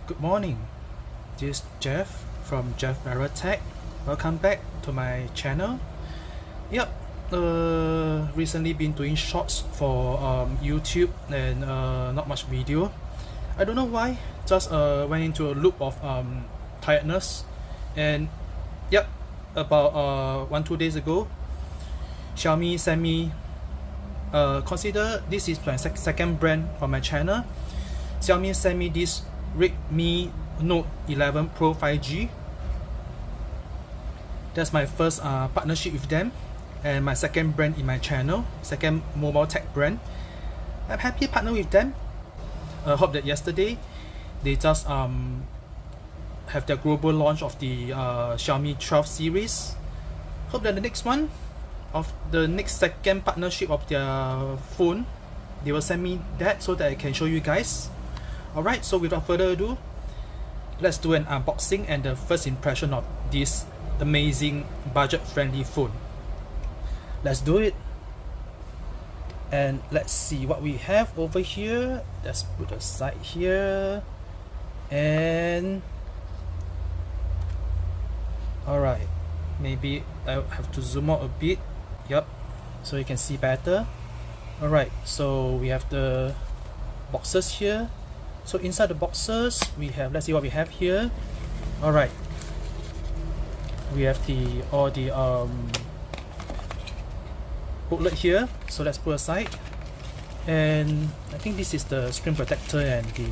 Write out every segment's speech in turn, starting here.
Good morning, this is Jeff from Jeff Tech. Welcome back to my channel. Yep, recently been doing shorts for YouTube and not much video. I don't know why, just went into a loop of tiredness. And yep, about 1-2 days ago, Xiaomi sent me, consider this is my second brand for my channel. Xiaomi sent me this Redmi Note 11 Pro 5G. That's my first partnership with them and my second brand in my channel, second mobile tech brand. I'm happy to partner with them. I hope that yesterday they just have their global launch of the Xiaomi 12 series. Hope that the next one of the next second partnership of their phone, they will send me that so that I can show you guys. Alright, so without further ado, let's do an unboxing and the first impression of this amazing budget-friendly phone. Let's do it. And let's see what we have over here. Let's put aside here. And alright, maybe I have to zoom out a bit. Yep, so you can see better. Alright, so we have the boxes here. So inside the boxes we have, let's see what we have here. Alright, we have all the booklet here, so let's put aside. And I think this is the screen protector and the,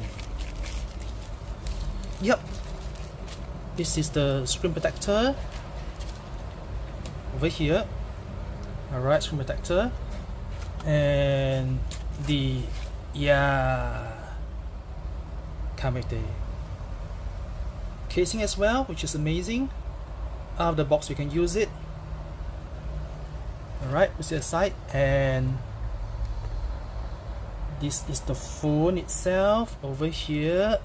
yep, this is the screen protector over here. Alright, screen protector and the, yeah, come with the casing as well, which is amazing. Out of the box we can use it. Alright, put it aside. And this is the phone itself over here.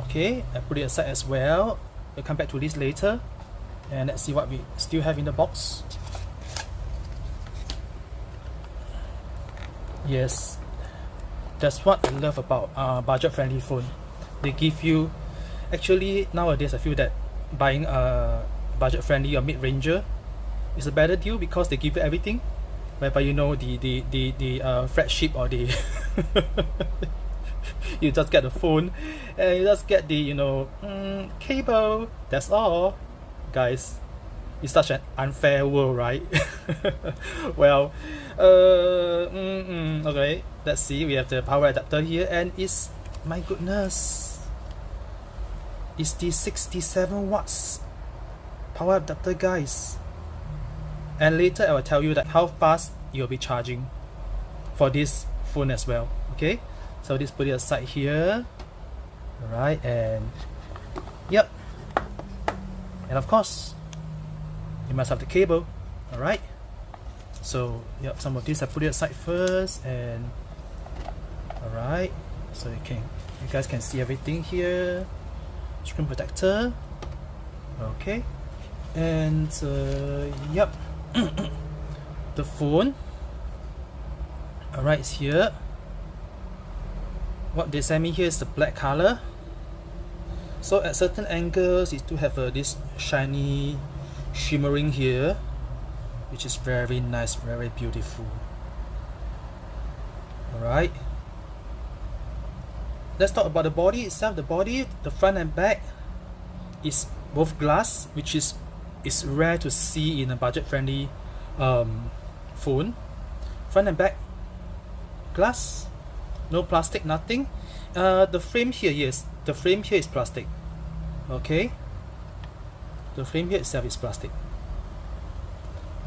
Okay, I put it aside as well. We'll come back to this later. And let's see what we still have in the box. Yes, that's what I love about budget-friendly phone. They give you, actually nowadays I feel that buying a budget-friendly or mid-ranger is a better deal because they give you everything, whereby you know the flagship or the you just get the phone and you just get the cable. That's all, guys. It's such an unfair world, right? Well, okay, let's see. We have the power adapter here, and it's, my goodness, it's the 67 watts power adapter, guys. And later I will tell you that how fast you'll be charging for this phone as well. Okay, so just put it aside here. Alright, and yep, and of course you must have the cable. Alright, so yep, some of these I put it aside first. And alright, so you guys can see everything here. Screen protector. Okay, and yep, the phone. Alright, it's here. What they sent me here is the black color. So at certain angles it do have this shiny shimmering here, which is very nice, very beautiful. Alright, let's talk about the body itself. The body, the front and back, is both glass, which is rare to see in a budget-friendly phone. Front and back glass, no plastic, nothing. The frame here, yes, the frame here is plastic. Okay, the frame here itself is plastic.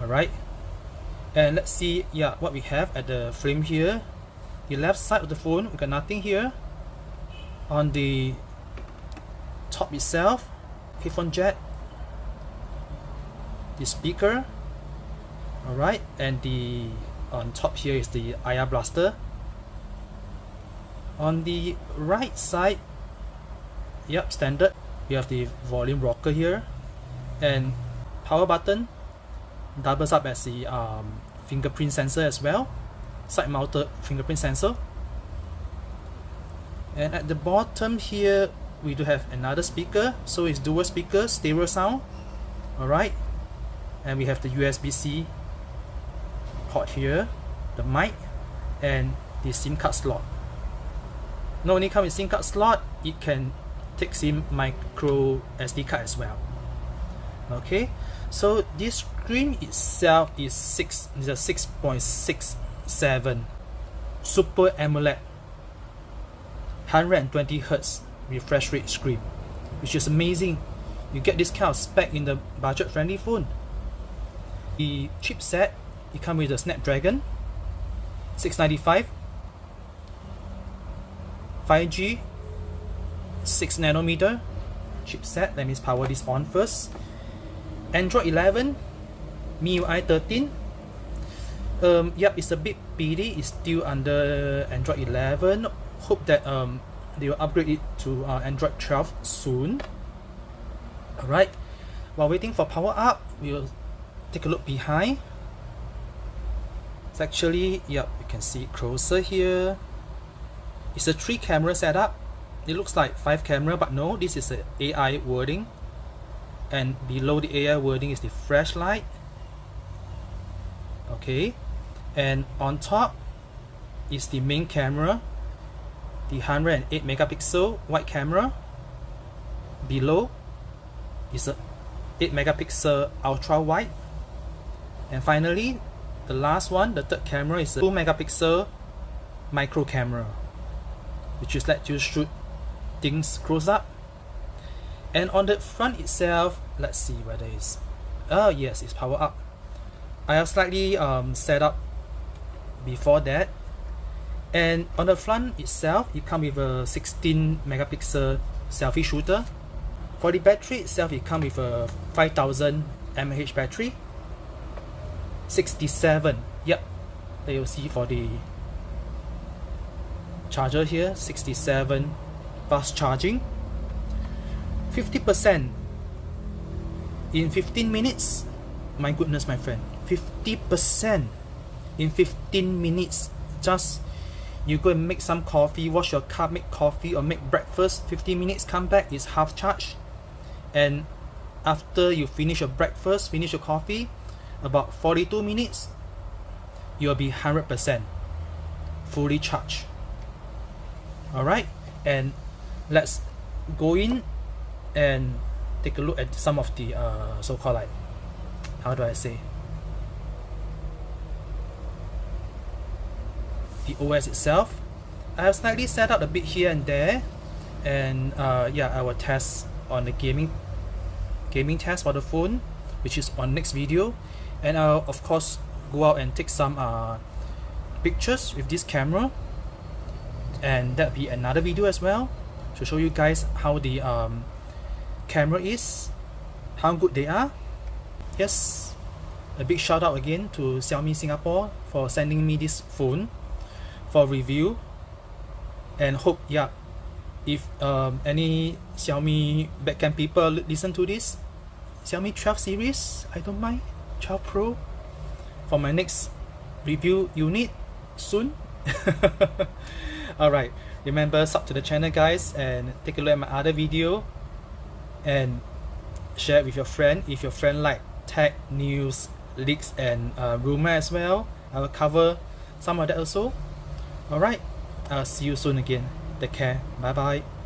Alright, and let's see, yeah, what we have at the frame here. The left side of the phone, we got nothing here. On the top itself, headphone jack, the speaker. Alright, and the on top here is the IR blaster. On the right side, yep, standard, you have the volume rocker here, and power button doubles up as the fingerprint sensor as well, side mounted fingerprint sensor. And at the bottom here we do have another speaker, so it's dual speaker, stereo sound. Alright, and we have the USB-C port here, the mic, and the SIM card slot. Not only come with SIM card slot, it can take SIM micro SD card as well. Okay, so this screen itself is a 6.67 Super AMOLED 120 Hz refresh rate screen, which is amazing. You get this kind of spec in the budget friendly phone. The chipset, it comes with the Snapdragon 695 5G 6nm chipset. Let me power this on first. Android 11, MIUI 13. Yep, it's a bit beady. It's still under Android 11. Hope that they will upgrade it to Android 12 soon. Alright, while waiting for power up, we'll take a look behind. It's actually, yep, you can see it closer here. It's a 3-camera setup. It looks like 5 camera, but no, this is a AI wording. And below the AI wording is the flashlight. Okay, and on top is the main camera, the 108 megapixel wide camera. Below is a 8 megapixel ultra wide, and finally the last one, the third camera, is a 2 megapixel micro camera, which is let you shoot things close up. And on the front itself, let's see whether it's yes, it's power up. I have slightly set up before that. And on the front itself, it comes with a 16 megapixel selfie shooter. For the battery itself, it comes with a 5000 mAh battery. 67, yep, there you'll see for the charger here, 67 fast charging. 50% in 15 minutes. My goodness, my friend, 50% in 15 minutes. Just you go and make some coffee, wash your car, make coffee or make breakfast, 15 minutes, come back, it's half charge. And after you finish your breakfast, finish your coffee, about 42 minutes, you'll be 100% fully charged. Alright, and let's go in and take a look at some of the so-called, like, how do I say, the OS itself. I have slightly set up a bit here and there, and yeah, I will test on the gaming test for the phone, which is on next video. And I'll of course go out and take some pictures with this camera, and that'll be another video as well to show you guys how the camera is, how good they are. Yes, a big shout out again to Xiaomi Singapore for sending me this phone for review. And hope, yeah, if any Xiaomi backend people listen to this, Xiaomi 12 series, I don't mind, 12 Pro for my next review unit soon. Alright, remember, sub to the channel guys, and take a look at my other video and share it with your friend. If your friend like tech news, leaks and rumor as well, I will cover some of that also. Alright, I'll see you soon again. Take care, bye bye.